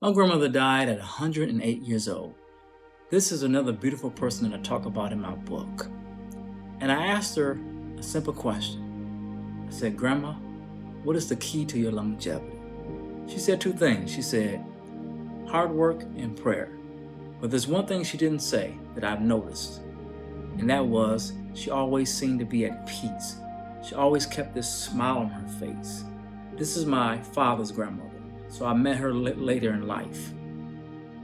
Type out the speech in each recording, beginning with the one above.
My grandmother died at 108 years old. This is another beautiful person that I talk about in my book. And I asked her a simple question. I said, Grandma, what is the key to your longevity? She said two things. She said, hard work and prayer. But there's one thing she didn't say that I've noticed, and that was she always seemed to be at peace. She always kept this smile on her face. This is my father's grandmother, so I met her later in life.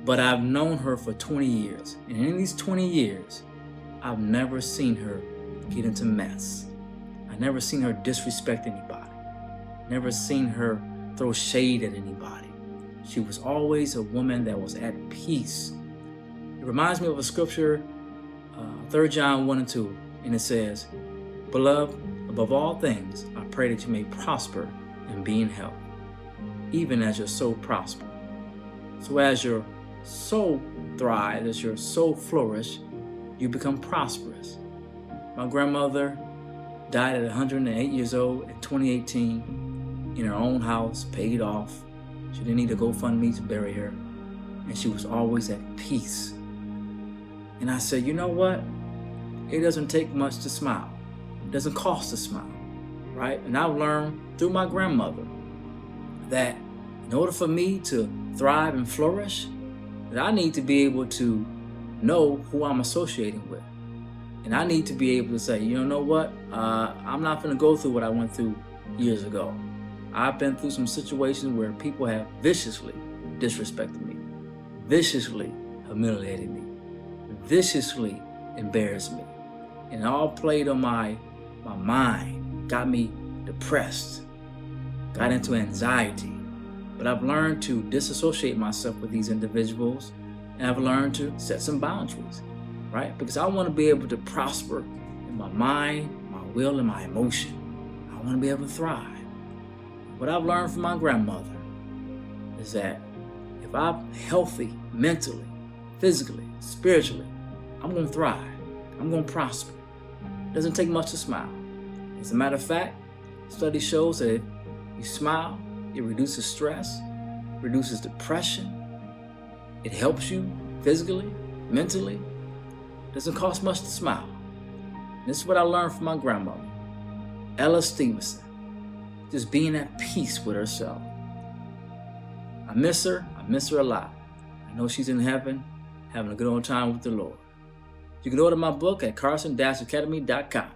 But I've known her for 20 years, and in these 20 years, I've never seen her get into mess. I've never seen her disrespect anybody. Never seen her throw shade at anybody. She was always a woman that was at peace. It reminds me of a scripture, 3 John 1 and 2, and it says, Beloved, above all things, I pray that you may prosper and be in health, even as your soul prosper. So as your soul thrives, as your soul flourish, you become prosperous. My grandmother died at 108 years old in 2018 in her own house, paid off. She didn't need a GoFundMe to bury her, and she was always at peace. And I said, you know what? It doesn't take much to smile. It doesn't cost to smile, right? And I've learned through my grandmother that in order for me to thrive and flourish, that I need to be able to know who I'm associating with. And I need to be able to say, you know what? I'm not going to go through what I went through years ago. I've been through some situations where people have viciously disrespected me, viciously humiliated me, viciously embarrassed me. And it all played on my mind, got me depressed, got into anxiety. But I've learned to disassociate myself with these individuals, and I've learned to set some boundaries, right? Because I want to be able to prosper in my mind, my will, and my emotion. I want to be able to thrive. What I've learned from my grandmother is that if I'm healthy mentally, physically, spiritually, I'm going to thrive. I'm going to prosper. It doesn't take much to smile. As a matter of fact, study shows that if you smile, it reduces stress, reduces depression. It helps you physically, mentally. It doesn't cost much to smile. And this is what I learned from my grandmother, Ella Stevenson, just being at peace with herself. I miss her a lot. I know she's in heaven, having a good old time with the Lord. You can order my book at carson-academy.com.